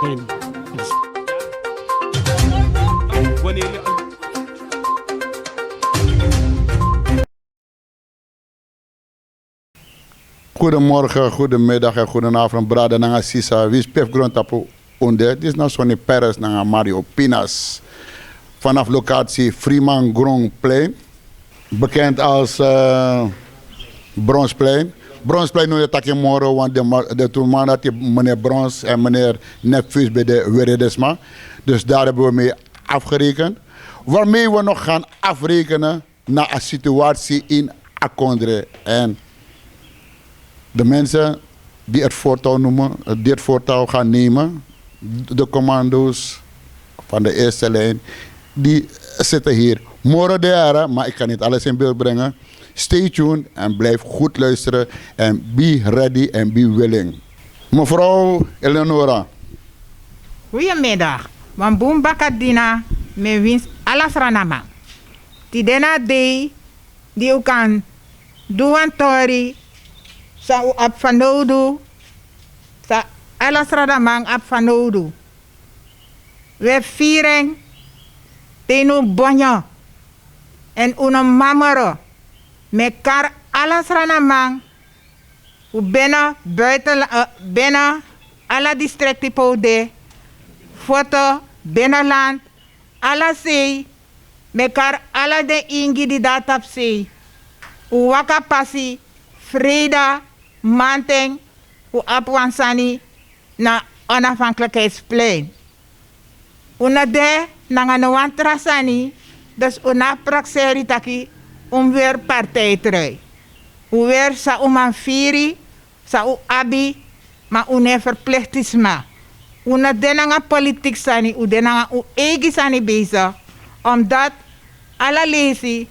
En, Wanneer je Goedemorgen, goedemiddag en goedenavond, brada nanga sisa. Wie is pef grond tapu onder? Dit is nou zo'n Paris nanga Mario Pinas. Vanaf locatie Freeman Grongplein, bekend als Bronsplein. Bronsplein nu je takje morgen, want de toen man dat je meneer Brons en meneer Nepfus bij de Weredesma. Dus daar hebben we mee afgerekend. Waarmee we nog gaan afrekenen naar een situatie in Akondre. En de mensen die het voortouw noemen, dit voortouw gaan nemen, de commando's van de eerste lijn, die zitten hier. Morgen de jaren, maar ik kan niet alles in beeld brengen. Stay tuned en blijf goed luisteren en be ready en be willing. Mevrouw Eleonora. Goedemiddag. Wan boom bakadina me wins alas ranama. Tidena day die u kan doen tori sa u ap fanodu sa alas ranamang ap fanodu. We vieren tenu bonyo en uno mamoro mekar alas ranamang u buiten bena alla districti pode foto binnenland alla sei mekar alla de ingi di datap sei u waka pasi Freda Manteng u apwansani na onafhankelijkheidsplein. Una de nanga trasani dus una praxeri taki weer partijtrui. U weer sa uman firi sa u abi ma une verplichtisma. Una denanga politiek sani, u denanga u egi sani bezig, omdat alla lesi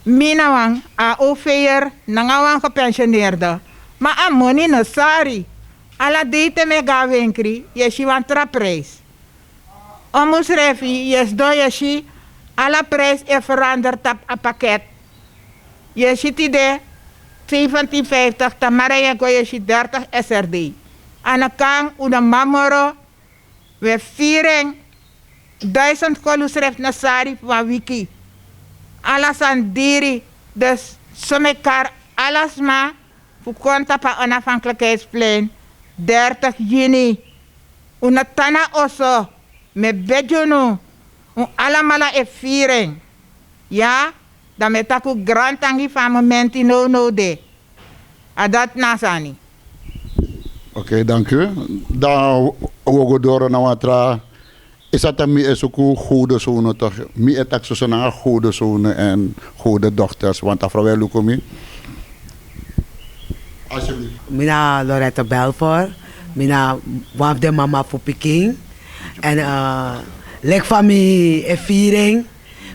minawang a ofeer nangawang gepensioneerde, maar a money no sari. Alla date me gawenkri, yeshi wan traprijs. Omus refi, yes do yeshi, alla prijs e veranderd op a pakket. Yeshi tide 1750, tamara yeko yeshi 30 SRD. Anakang una mamoro, we vieren 1000 kolusref na sari van wiki. Alas aan diri, dus somekar alas ma, voor konta pa onafhankelijkheidsplein, 30 juni. Una tana oso, me bedjunu, alamala e vieren. Ja, dan met aku grand tangi van momenti no de. Adat nasani. Oké, dank u. Dan we door naar wat is dat dan meer zo'n goede zonen toch? Meer tak zo naar goede zonen en goede dochters, want dat vrouw Lukomi. Alsjeblieft. Mina Loretta Belfort, mina one of the mama voor Peking en lek van mi e viering,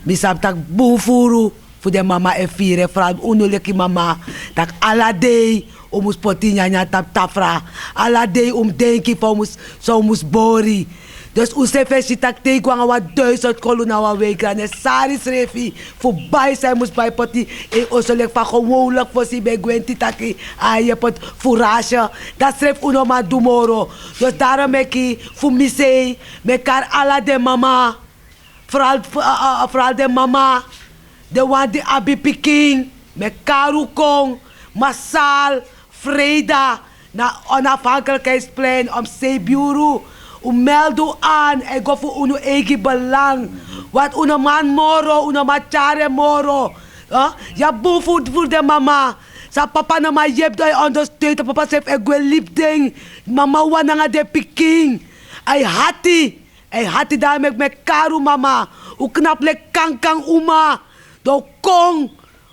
mi sap tak bufuru voor de mama e vieren, vooral unuleki mama tak alla day omus potinya nya tap tafra, alla day denki voor so mus bori. Dus u se tak te kwanga wat 1000 koluna wa week en sari srefi voor bij zij moest bij poti en osolek van gewoonlijk voor si bij gwenti taki je pot fourage dat schreef uno ma dumoro. Dus daarom meki voor misei mekar ala de mama vooral de mama de wan die abi Peking mekaru kong masal Freda na onafhankelijkheidsplein om zeebureau. Meld aan en go voor uno eigen belang. Wat uno man moro, uno man chare moro. Ja, boe voor de mama. Sa papa na ma jeb dat je ondersteunt. Papa zegt, ik wil lief ding. Mama wana de Peking. Ay hati daar met karu mama. U knap le kang uma. Do kong.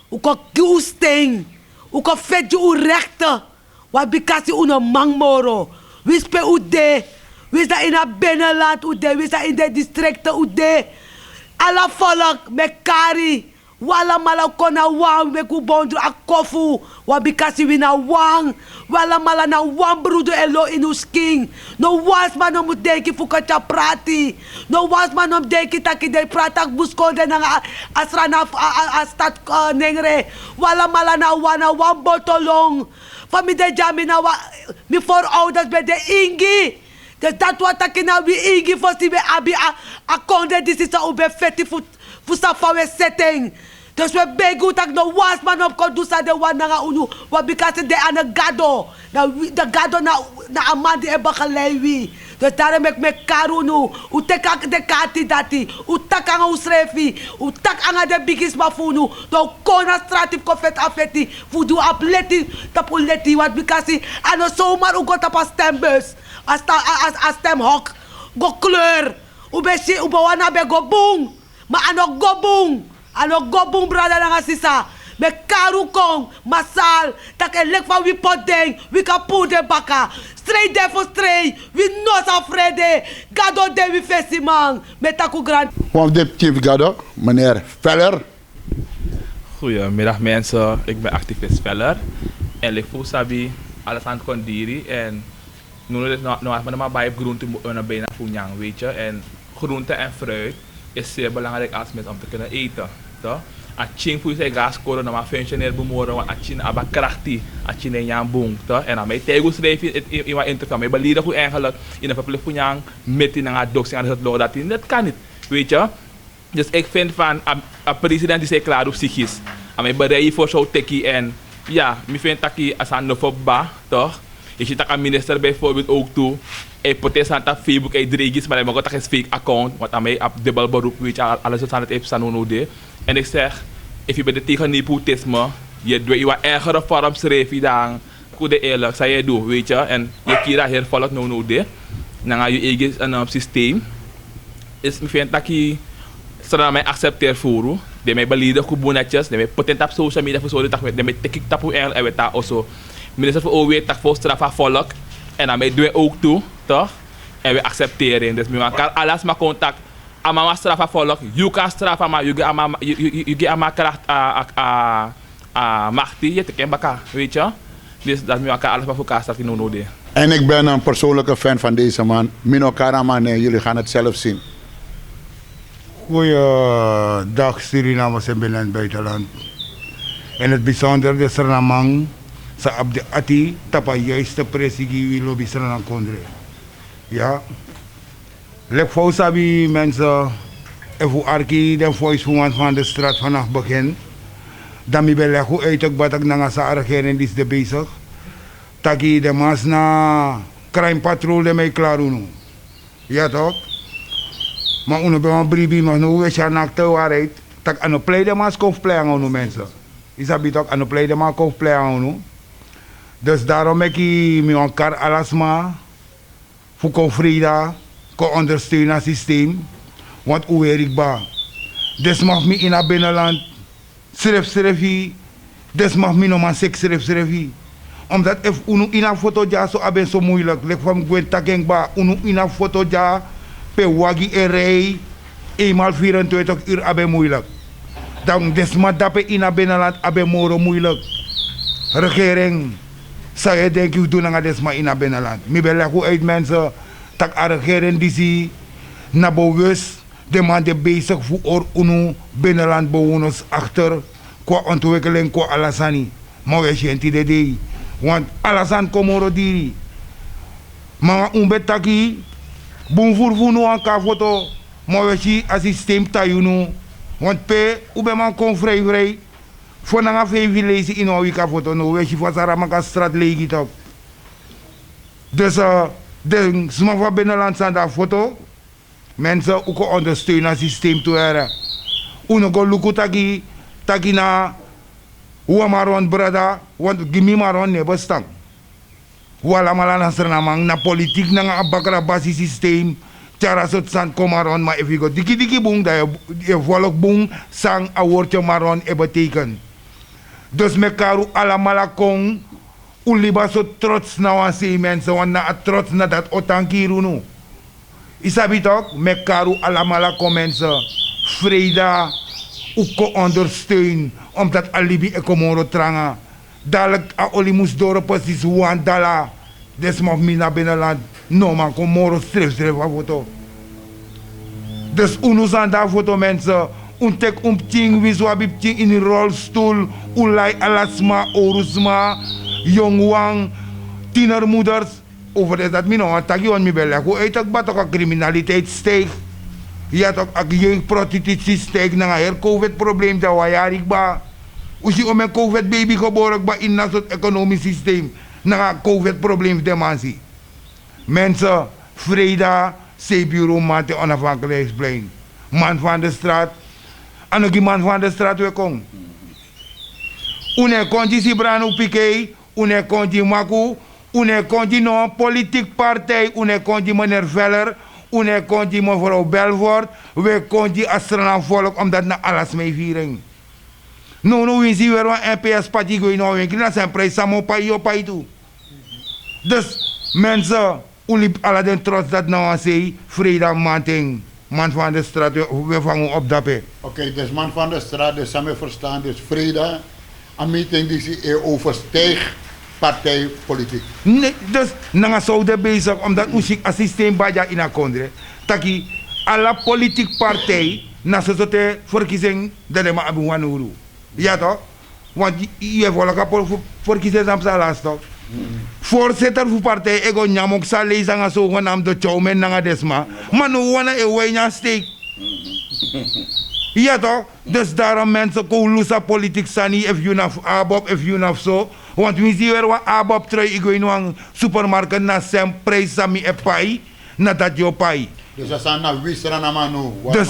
U ko kiusting. U ko vet u rechten. Wat bikasi uno mang moro. Wispe u de. Wees dat in het binnenland, wees dat in de districten, alla volk, mekari, wala mala kona wang, meku bondru a kofu, wabikasi wina wang, wala mala na wang broeder elo in us king. No was man om deki fukacha prati, no was man om deki taki de pratak buskonde na asrana astat nengre, wala mala na wana wang botolong, famide jami na mi voorouders bij de ingi. Dus dat wat ik nou weer ingi voor die we abi a konde dit is ube feti voor safa we setting. Dus we begu tak no was man op kon dusa de wan na unu wat because de aan de gado. De gado na amandi e bakalewi. Dus daarom ik me karunu, u tekak de kati dati, u takanga usrefi, u takanga de bigis mafunu, do kona stratif kofet afeti, fu du apleti, tapu leti wat because ano zomaar u got op a stembus, a stemhok, go kleur, u beshi u bawana be go boom, ma ano go boom brada nga sisa. Me karu kong, masal, tak elek van wie potding, wie kapot de baka. Straight there for straight, we not afraid. Gado de wie festiman, met taku grand. Van de Chief Gado, meneer Veller. Goedemiddag mensen, ik ben activist Veller. En ik voel sabi, alles aan het kondiri. En nu is het nog maar bij groente bijna voedsel, weet je. En groente en fruit is zeer belangrijk als mensen om te kunnen eten. Toch? A ching fu se gas kodo na ma functioneer bemoren want a chin aba krachti a chin en yang boom toch en dan mij tegus schreef in wat interview mij belieden hoe eigenlijk in een verplicht punyang met in een doxing aan het lo dat in dat kan niet weet je dus ik vind van a president die zei klaar op psychisch aan mij bereid voor zo tekkie en ja mi vind dat hij als aan de ba toch je ziet dat een minister bijvoorbeeld ook toe ik protest aan dat Facebook ik dreigis maar ik mag dat geen fake account want aan mij op dubbel beroep weet je alles wat aan het even staan hoe de en ik zeg, if je bent tegen nepotisme, je doet je eigen vorm schrijven dan, goede eerlijk, zou je doen, weet je, en je kira hier volgt nou de, dan ga je eigen systeem, is me vind dat je, zodat mij accepteer voor, de mij belieden goed netjes, de mij potent op social media voor zo dat de mij tekik tapu eigenlijk en we daar also, minister voor OW tak voor straf volk, en dan mij doen we ook toe, toch, en we accepteren, dus we maken alles maar contact. Amama strafa volk, you kan strafa maar you get ama kracht machti, je te ken baka, weet je? Dus dat me alles maar voor elkaar staat in onode. En ik ben een persoonlijke fan van deze man. Mino Karaman, jullie gaan het zelf zien. Goeiedag Surinamers en binnen- en buitenland. In het bijzonder de Surinamang, sa abdi ati, tapa juiste presigi wilo bi Surinam kondre. Ja. Lek voor sabi mensen, even arki de voice van de straat vanaf begin. Dan mi bel hoe uit ook wat ik na sa regering is de bezig. Taki de mas na crime patrol de mij klaar unu. Ja toch? Maar uno bij mijn bribi maar nu is ja nakte waarheid. Tak ano play de mas kof play aan unu mensen. Isabi toch ano play de mas kof play aan unu. Dus daarom ik mi elkaar alasma. Fuko Frida. Ondersteunen het systeem, want hoe weet ik ba? Des mag me in het binnenland schrijf, des mag me nog maar schrijf. Omdat if unu in een foto ja zo aben zo moeilijk, lek van gwen takeng ba, unu in een foto ja, pe wagi erei, eenmaal 24 uur aben moeilijk. Dan des mag dape in het binnenland aben moro moeilijk. Regering, zou je denken, doen aan des mag in het binnenland. Mi ben hoe uit mensen. Tak regering die zie na bewust de man de bezig voor unu binnenland bewoners achter qua ontwikkeling qua alasani. Maar we zien die idee, want alasan komoro diri. Maar umbetaki boem voor nu aan ka foto, maar we zien als systeem tayunu, want pe ube man kon vrij. Voor na veel lezen in een ka foto, no we zien voor Saramaka straat legi toch. Dus de sma van binnenland staan daar foto. Mensen ook ondersteunen het systeem te hebben. Uno go luku taki na hoe maron brada, want gimi maron ne bestang. Wala malana Surinamang na politiek na nga bakra basis systeem. Tjara sot san komaron maar if go diki boom dat je volk boom sang a woordje maron e betekent. Dus mekaru alamala kong uliba so trots na wan se mensen, want na trots na dat otankiru nu. Isabi toch, mekaru alamala kom mensen, vreda, uko ondersteun, omdat alibi ekomoro tranga. Dadelijk a olimus doro precies $1. Des mag mi na binnenland, no man, komoro stref a foto. Dus unus aan dat foto mensen, untek ting wiswabi ting in een rolstoel, ulai alasma, orusma, jongwang, tienermoeders, over is dat mino want tagi on mi belle hoe uit ook batok criminaliteit steeg. Ja toch ak jeugdprostitutie steeg na her COVID probleem dat wayarik ba. Usi om een COVID baby geboren ba in dat economisch systeem na COVID probleem de mansi. Mensen Freda C-bureau mate onafhankelijkheidsplein. Man van de straat. En ook die man van de straat we kom. Une konji Sibrano Piqué, une konji Maku, une konji no politiek partij, une konji meneer Veller, une konji mevrouw Belvoort, we konji Astronam volk omdat na alles mee viering. No we zien weer wat NPS party gooi nou winkel, dat zijn prijs samo pai op pai toe. Dus mensen, uli alle den trots dat nou aan zei, Freda Manting, man van de straat, we vangen op dappen. Oké, dus man van de straat, dus samen verstaan, dus Freda, een meeting die ze overstijgt partijpolitiek. Nee, dus nanga soude bezig omdat usik assistent baja in een kondre. Taki alle politiek partij na zote verkiezing dat de ma abu wanuru. Ja toch? Want je volk op verkiezing samsa last toch? Voorzitter van partij ego nyamok sa lezen nga zo genaamd de chowmen nanga desma. Maar nu wana e wenya steek. Ja toch? Dus daarom mensen koulusa politiek sani if you naf abob if you naf zo. Want we zien weer wat abob trui ik in een supermarkt na sem prijs sami e pai na dat jo pai. Dus dat zijn naar wisra na manu. Dus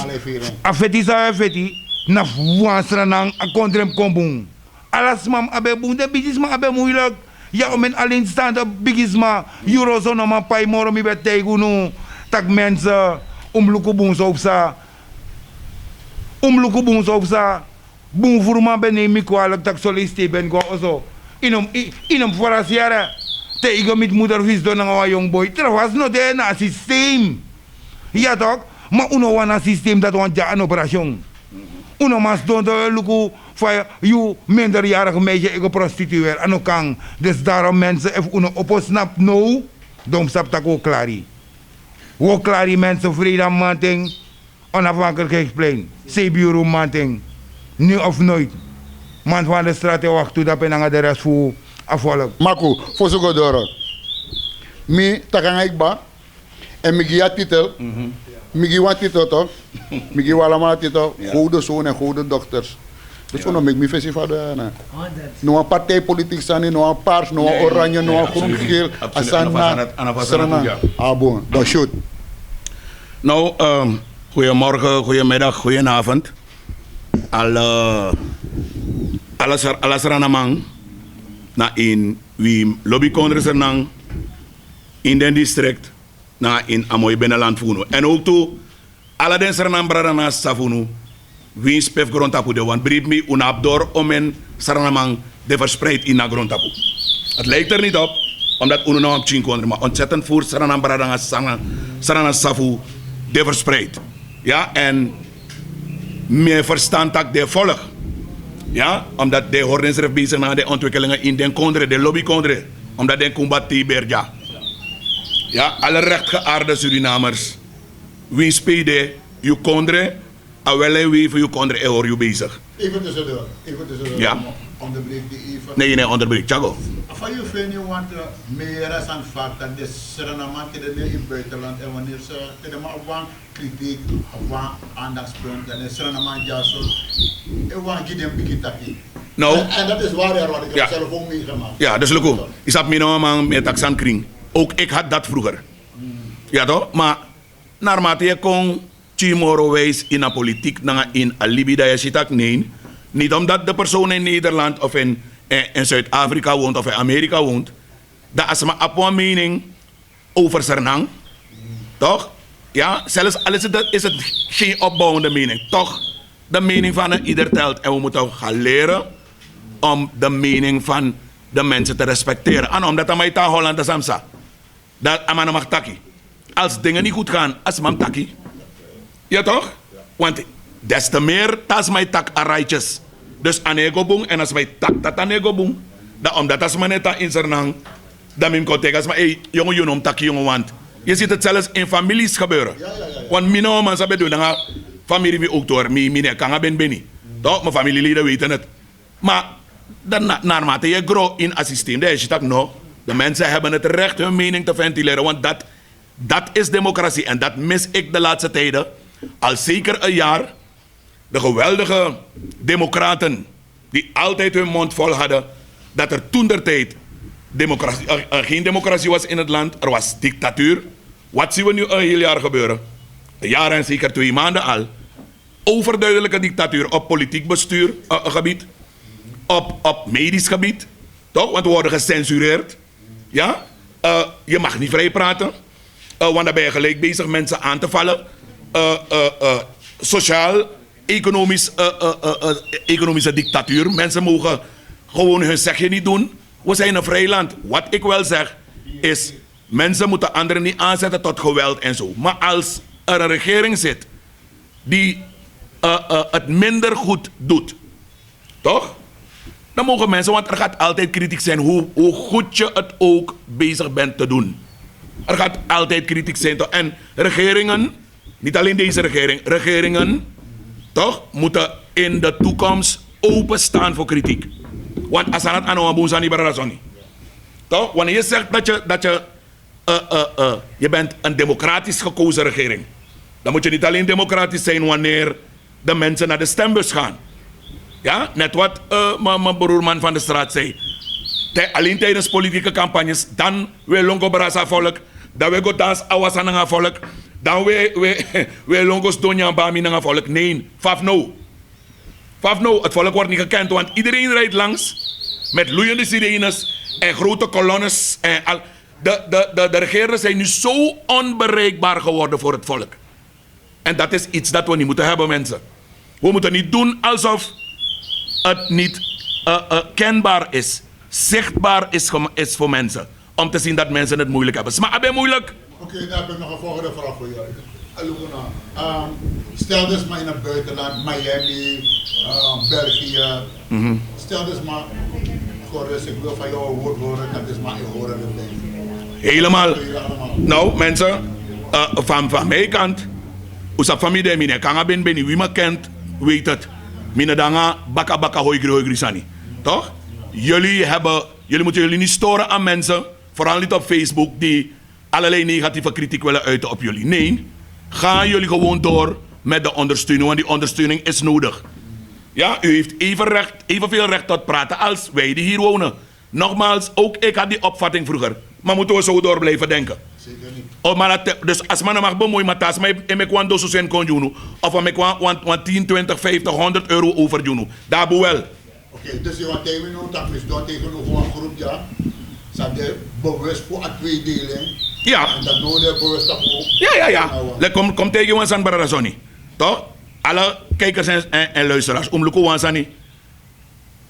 afeti sa afeti na wansra nang a kondrem kombung. Alas mam abe bung de bigisma abe moeilijk. Ja om en alleen staande bigisma eurozone man pai moro mi betegu nu tak mensen luku zo op sa. Luku bung zo op sa. Bung furma bene mi kwalijk tak soliste ben go ozo. Inom forasiara. Te igo met moeder vis do nga jong boy. Er was no de na systeem. Ja toch? Maar uno wana systeem dat want ja een operation. Uno mas don de luku voor you minderjarige meisje ego prostitueer en ook kan. Dus daarom mensen if uno oposnap no, dan stap tak ook klari. Ook klari mensen Freda Manting onafhankelijkheidsplein. C-bureau Manting. Nu of nooit. Man van de straat wacht toe dat ben de rest voor afvallen. Maku, voor zo goed door. Mi takang ik ba. En mi gia titel. Mi gia titel toch? Mi gia allemaal titel. Goede zoon en goede dochters. Dus uno make mi festival daar. No een partijpolitiek staan, no een paars, no een oranje, no een groen geel. Asana. Ah bon, dan shoot. Nou, goedemorgen, goedemiddag, goedenavond. Alles ranamang na in wie lobby congress nang in den district na in amoy beneland funo en ook toe alle den saranam brada na safunu wie spef grondtapu de want brief me un abdor omen saranamang de verspreid in na grondtapu. Het lijkt er niet op omdat uno nou op 10 kon maar ontzettend voor saranam brada na sarana safu de verspreid. Ja en meer verstand dat de volg. Ja, omdat de hordenser bezig naar de ontwikkelingen in den kondre, de lobbykondre, omdat de combat berja. Ja, alle rechtgeaarde Surinamers, wie speelde je kondre, awelle wie voor je kondre hoor je bezig. Even tussendoor. Ja. Onderbreek die even. Nee, onderbreek, Chago. Van je vind je want meer is aan het feit dat de Surinamers in het buitenland en wanneer ze tegen maar van kritiek of van aandachtspunt en de Surinamers ja zo en van gieden pikitaki. Nou. En dat is waar wat ik zelf ook meegemaakt. Ja, dus luko. Is dat mijn man met taxan kring. Ook ik had dat vroeger. Ja toch? Maar naarmate je kon Chimoro wijs in de politiek in alibi dat je ziet nee. Niet omdat de persoon in Nederland of in Zuid-Afrika woont of in Amerika woont. Dat is maar op een mening over Sernang. Toch? Ja, zelfs al is het geen opbouwende mening. Toch, de mening van ieder telt. En we moeten gaan leren om de mening van de mensen te respecteren. En omdat dat mij taal Holland is Amsa. Dat amana mag taki. Als dingen niet goed gaan, als man taki. Ja toch? Want des te meer tas mij tak araitjes. Dus anego boom en als mij tak dat anego boom. Dat omdat als man net in Sernang. Dan mim kotek als maar jongen jongen taki jongen want. Je ziet het zelfs in families gebeuren. Want mijn man zou doen dan familie wie ook door. Mijn kan ben beni. Toch? Mijn familieleden weten het. Maar dan naarmate je groeit in het systeem, dan is het ook nog. De mensen hebben het recht hun mening te ventileren, want dat is democratie. En dat mis ik de laatste tijden. Al zeker een jaar. De geweldige democraten die altijd hun mond vol hadden dat er toentertijd geen democratie was in het land. Er was dictatuur. Wat zien we nu een heel jaar gebeuren? Een jaar en zeker 2 maanden al. Overduidelijke dictatuur op politiek bestuur gebied. Op medisch gebied. Toch? Want we worden gecensureerd. Ja? Je mag niet vrij praten. Want dan ben je gelijk bezig mensen aan te vallen. Sociaal, economische dictatuur. Mensen mogen gewoon hun zegje niet doen. We zijn een vrij land. Wat ik wel zeg is, mensen moeten anderen niet aanzetten tot geweld en zo. Maar als er een regering zit die het minder goed doet, toch? Dan mogen mensen, want er gaat altijd kritiek zijn hoe goed je het ook bezig bent te doen. Er gaat altijd kritiek zijn. Toch? En regeringen, niet alleen deze regeringen, toch, moeten in de toekomst openstaan voor kritiek. Want als aan het aanhouden niet bij toch? Wanneer je zegt dat je bent een democratisch gekozen regering, dan moet je niet alleen democratisch zijn wanneer de mensen naar de stembus gaan. Ja, net wat mijn broerman van de straat zei. Alleen tijdens politieke campagnes, dan we longo brasa volk, dan we go dans awasananga volk, dan we longos donja bami nanga volk. Nee, faf no, het volk wordt niet gekend, want iedereen rijdt langs met loeiende sirenes en grote kolonnes. De regeerders zijn nu zo onbereikbaar geworden voor het volk. En dat is iets dat we niet moeten hebben, mensen. We moeten niet doen alsof het niet kenbaar is, zichtbaar is voor mensen. Om te zien dat mensen het moeilijk hebben. Maar het is moeilijk. Oké, dan heb ik nog een volgende vraag voor jou. Stel dus maar in het buitenland, Miami, België. Stel dus maar, ik wil van jou woord horen, dat is maar in horen erbij. Helemaal. Nou, mensen, van mijn kant, usap familie mine kanga ben wie me kent, weet het. Mine danga baka hoi sani. Toch? Jullie moeten jullie niet storen aan mensen, vooral niet op Facebook, die allerlei negatieve kritiek willen uiten op jullie. Nee, gaan jullie gewoon door met de ondersteuning, want die ondersteuning is nodig. Ja, u heeft evenveel recht tot praten als wij die hier wonen. Nogmaals, ook ik had die opvatting vroeger. Maar moeten we zo door blijven denken? Zeker niet. Oh, maar dus als man mag bemoeien met tas, maar ik kwam dosu sen kon doen. Of ik kwam 10, 20, 50, 100 euro over doen. Daar boe wel. Oké, dus je wat tegen me dat is door tegenover een groep, ja. Ze hebben bewust voor een tweedeling. Ja. En dat nodig bewust ook. Ja. Kom tegen ons aan Barazoni. Toch? Alle kijkers en luisteraars, omloeken wansani.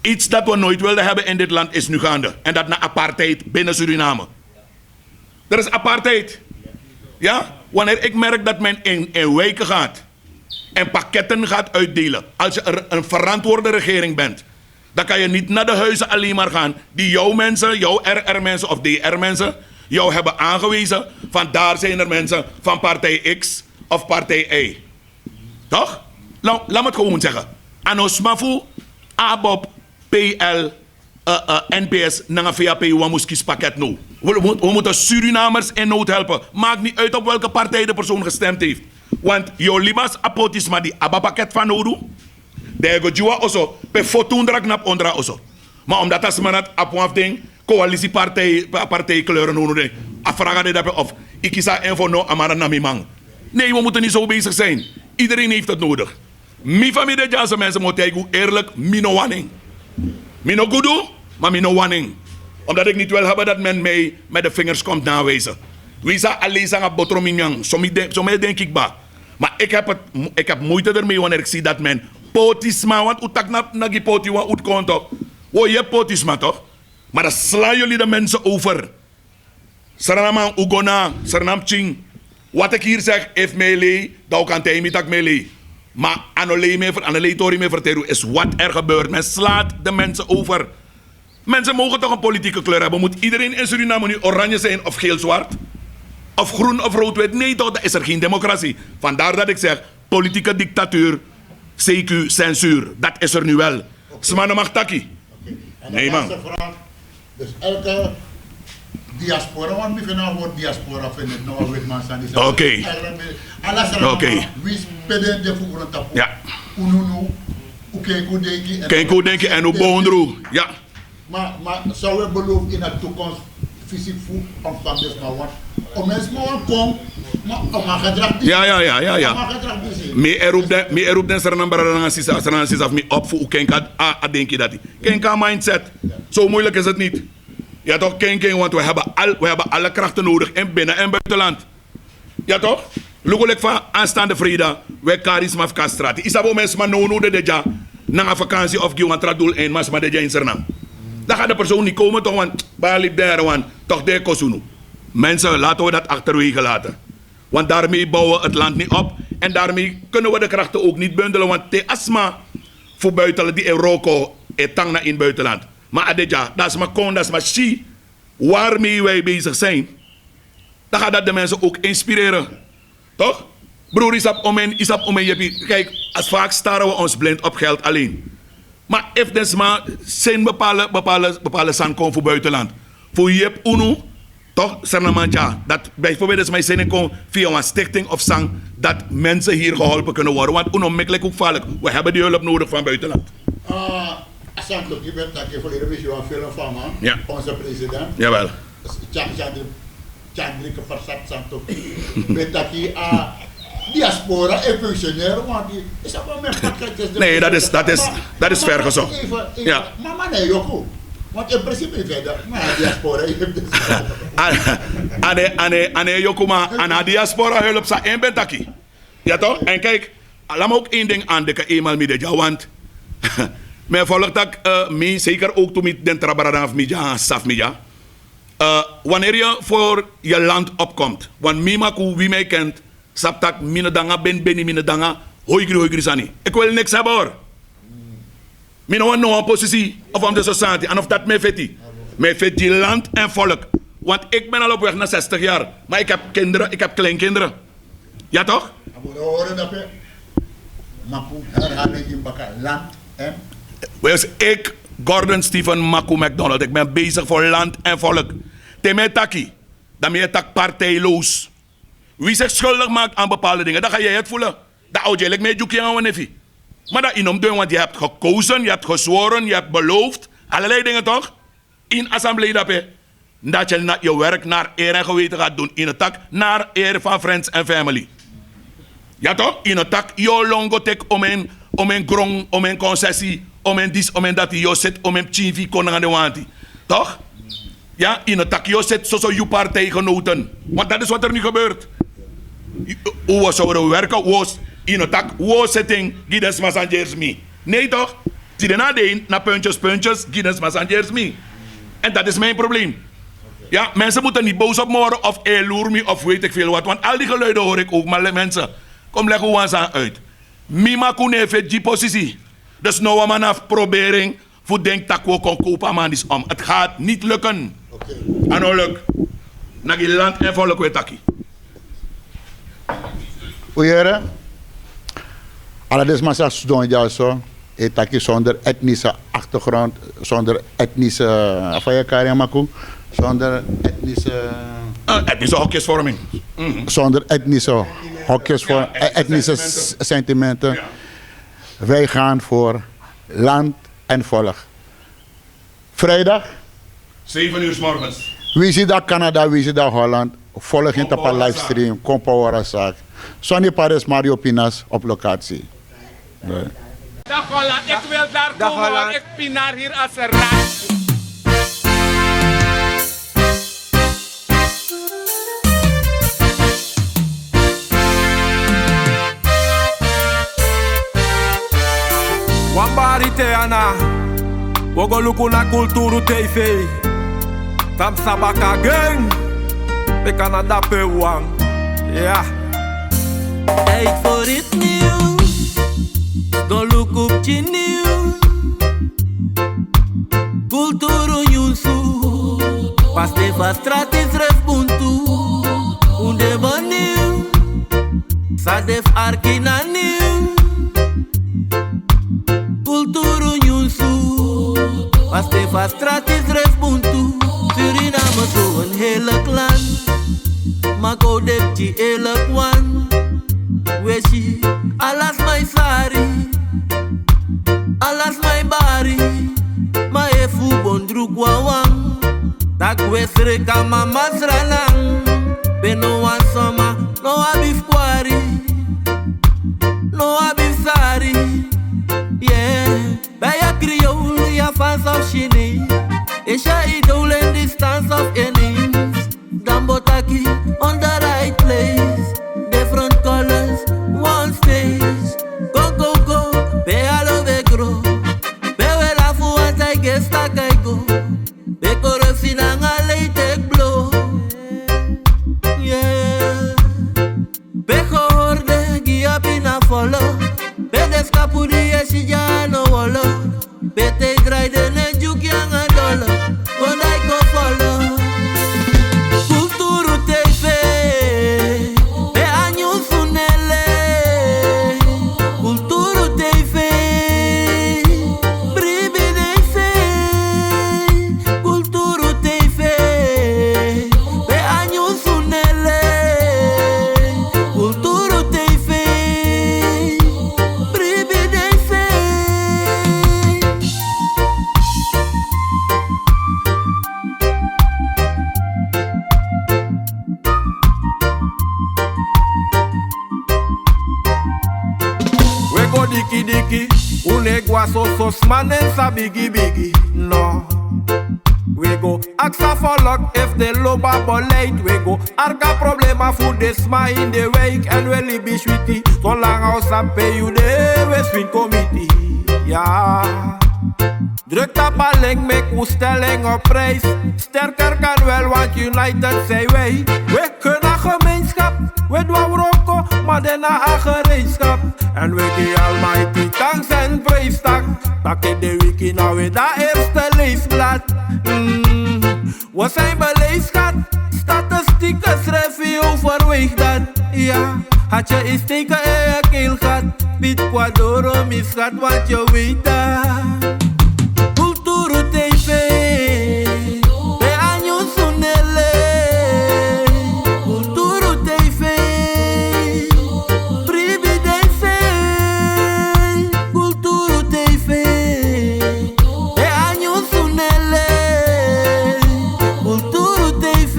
Iets dat we nooit wilden hebben in dit land is nu gaande. En dat na apartheid binnen Suriname. Er is apartheid. Ja? Wanneer ik merk dat men in wijken gaat en pakketten gaat uitdelen. Als je een verantwoorde regering bent, dan kan je niet naar de huizen alleen maar gaan die jouw mensen, jouw RR-mensen of DR-mensen jou hebben aangewezen. Van daar zijn er mensen van partij X of partij Y. Toch? Laat me het gewoon zeggen. Anosmafu, ABOP, PL, NPS, nanga VAP, Wamuskis pakket no. We moeten Surinamers in nood helpen. Maakt niet uit op welke partij de persoon gestemd heeft. Want jouw libas apotisma die ABA-pakket van nodu. Dego jua oso, pe fotundrak nap ondra oso. Maar omdat als men het apwafding, coalitiepartij kleuren nodu. Afvragen de daarbij of ik kies info no amara namimang. Nee, we moeten niet zo bezig zijn. Iedereen heeft het nodig. Mi familie de Janse mensen moet ik eerlijk mino wanning. Mino goedu, maar mino wanning. Omdat ik niet wil hebben dat men mij met de vingers komt nawijzen. Wie zou alleen zeggen botrominyang, zo denk ik ba. Maar ik heb moeite ermee wanneer ik zie dat men potisma, want utak na gipoti wa ut konto. Oh, je potisma toch? Maar dan slaan jullie de mensen over. Saranam Ugona, Saranam Ching. Wat ik hier zeg, if melee, dan kan hij niet melee. Maar analee tori me vertellen is wat er gebeurt. Men slaat de mensen over. Mensen mogen toch een politieke kleur hebben. Moet iedereen in Suriname nu oranje zijn of geel-zwart? Of groen of rood-wit? Nee toch, dat is er geen democratie. Vandaar dat ik zeg, politieke dictatuur, CQ, censuur. Dat is er nu wel. Smano mag taki. En nee man. Vraag, dus elke diaspora, want we vinden woord diaspora vind ik nou wit man zijn. Oké. Oké. Wie spelen de voeren tapu? Ja. Ununu, oké, goed denken. Kijk hoe denk je en hoe boondroe. Ja. Maar zou we beloven in de toekomst fysiek voet ontvangen dus maar wat? Om mensen maar komen, maar om een gedrag die. Ja. Me erop den serenambara sisa me op voor kenka denk je dat. Kenka mindset. Zo moeilijk is het niet. Ja toch, kenken, want we hebben alle krachten nodig in binnen- en buitenland. Ja toch? Lugolek van aanstaande vrijdag, wij charisma of kastrati. Is dat wel mensen maar no de deja na een vakantie of gewoon tradoel en mas maar deja in Suriname. Dan gaat de persoon niet komen toch, want balip daar, want toch de kosunu. Mensen, laten we dat achterwege laten. Want daarmee bouwen we het land niet op. En daarmee kunnen we de krachten ook niet bundelen. Want de asma voor buitenland, die Euroko, is tang in het buitenland. Maar adeja, dat is maar kon, dat is maar chi. Waarmee wij bezig zijn. Dan gaat dat de mensen ook inspireren. Toch? Broer, isap omen jepi. Kijk, als vaak staren we ons blind op geld alleen. Maar if des maar zijn bepaalde sankom voor buitenland. Voor je UNO, toch? Sernamantja. Dat bijvoorbeeld is mijn zin komt via een stichting of sang. Dat mensen hier geholpen kunnen worden. Want ononmiddellijk ook vaarlijk. We hebben die hulp nodig van buitenland. Asantelijk, je bent daar voor de revisie van film van man. Ja. Onze president. Jawel. Tjandrike Versat Santo. Bent dat hier diaspora en functionair, want die is dat wel met pakketjes. Nee, dat is ver gezocht. Ja. Maar nee, Joko. Want in principe verder, maar diaspora, je hebt dus. Ane Joko, aan diaspora hulp sa en bentaki. Ja toch? En kijk, laat me ook één ding aandekken, eenmaal met jou, want mijn volgt dat me zeker ook toen met den trabarada of media, saf media. Wanneer je voor je land opkomt, want wie mij kent, saptak minedanga ben minedanga, hoigri sani. Ik wil niks hebben hoor. Ik wil nog een positie of om de society en of dat mij vet. Mij vet die land en volk. Want ik ben al op weg naar 60 jaar, maar ik heb kinderen, ik heb kleinkinderen. Ja toch? We horen dat je Maku herhaling in Bakka land en. Dus ik, Gordon Stephen Maku McDonald, ik ben bezig voor land en volk. Teme taki, dan ben je tak partijloos. Wie zich schuldig maakt aan bepaalde dingen, dan ga jij het voelen. Dat oud je lijkt mij joekje aan neefje. Maar dat inom doen, want je hebt gekozen, je hebt gezworen, je hebt beloofd. Allerlei dingen toch? In assemblee dat je je werk naar eer en geweten gaat doen. In het tak naar eer van friends en family. Ja toch? In het tak, je longo tek om een grong, om een concessie, om een dis, om een dat, je zit om een chivi koning aan de wanti. Toch? Ja, in het tak, je zit zo je partijgenoten. Want dat is wat er nu gebeurt. Hoe we zouden werken, was in het tak, was zitting, gides massangers me. Nee toch? Zie je na de na puntjes, gides massangers me. En dat is mijn probleem. Ja, mensen moeten niet boos op morgen of loer me of weet ik veel wat. Want al die geluiden hoor ik ook, maar mensen, kom leg hoe aan uit. Mima kun heeft die positie. Dus nou man af probering voor denk dat we kon kopen man is om. Het gaat niet lukken. Oké. En nou lukt. Naar je land en volk weer taki. Oeiere, alle deze mensen doen ja zo. Etaki zonder etnische achtergrond, zonder etnische, zonder etnische. Etnische hokjesvorming. Zonder etnische hokjesvorming, etnische sentimenten. Ja. Wij gaan voor land en volk. Vrijdag. 7 uur 's morgens. Wie ziet dat Canada, wie ziet dat Holland? Volg in op een livestream, kom power zaak. Sonny Paris, Mario Pinas op locatie. Nee. Dag Holland, ik wil daar komen, want ik pinaar hier als een raad. Wambari Teana, Wogoluku na Kulturu TV, Tam Sabaka Gang, we Canada Pewang, ja. Tijd voor het nieuws, go look up the news. Kulturu nyusu, pas de vastrati zrefbuntu, unde baniu, sadef arkina niu. Kulturu nyusu, pas de vastrati zrefbuntu, Suriname zo een heel Mako depchi elak wan Weshi alas my sari Alas my bari Ma efu bondru kwawang Tak wesre kama masranang Beno wan soma no abif kwari No abif sari Yeah Baya kriol ya fans of shini Isha idol in distance of innings Dambotaki on the right place Different colors, one stage Go, go, go, be alo be grow Be we la fu as I guess tak I go Be koro sinanga lay take blow Yeah Be horde gia pina follow Be descapudi e si ya no wolo Be te dry de ne juk yang a dollar When I go follow Kulturu TV Be anyu sunele Kulturu TV Bribi DC Kulturu TV Be anyu sunele Kulturu TV Bribi DC We go diki diki, unegwa so smanen sa bigi bigi. No. We go aksa follow if the loba boleit. We go arka problema voor de sma in de week. En we libi sweetie, so lang als pay you there, we swing committee. Ja. Druk dat paling, make uw stelling op prijs. Sterker kan wel, want United zijn wij. We kunnen gemeenschap, we doen roko, maar daarna een gereedschap. En we geven Almighty thanks en prijstak. Dat in de wiki nou weer dat eerste leesblad. We zijn beleefd, schat. Statistieken schrijven je overweeg dat. Ja, had je eens teken in je keel gehad. Piet Quadoro misgaat, want je weet dat. Kulturu TV Be anyu sunele Kulturu TV Bribi DC Kulturu TV Be anyu sunele Kulturu TV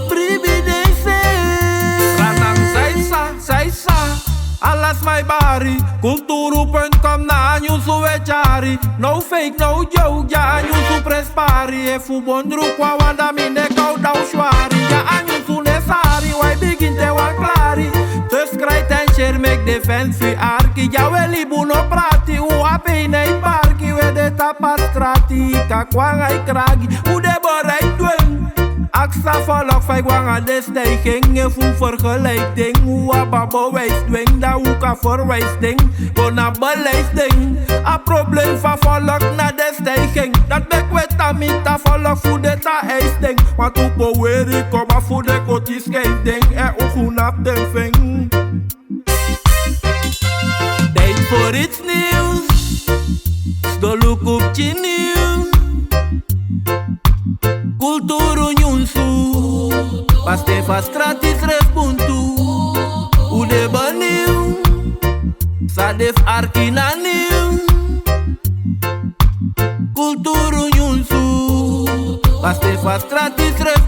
Bribi DC Ranang saisa Alas my bari Kulturu.com na anyu suwechari No fake, no joke, ja anyu su prespari E fu bondru kwa wanda mine kau dau shwari Ja anyu su nesari, wai begin te wan klari Subscribe and share, make defense fi arki Ja weli buno prati, u ape nei parki We de tapat strati, kakwang ai kragi U de borai dwen Aksa volk vijf wangen de stijging en voel vergelijking. Hoe babo wijsdwing, dat hoe kan verwijsding. Kona beleiding, een probleem van volk naar de stijging. Dat bek wet aan mij, dat volk voor de ta eisding. Maar toen beweer ik kom af voor de koties scheiding. En ook goed op de ving. Tijd voor iets nieuws, stoluk op je nieuws. Kulturu nyunsu Paste fa stratis respuntu Ude baniu Sadef arkina niu Kulturu nyunsu Paste fa stratis respuntu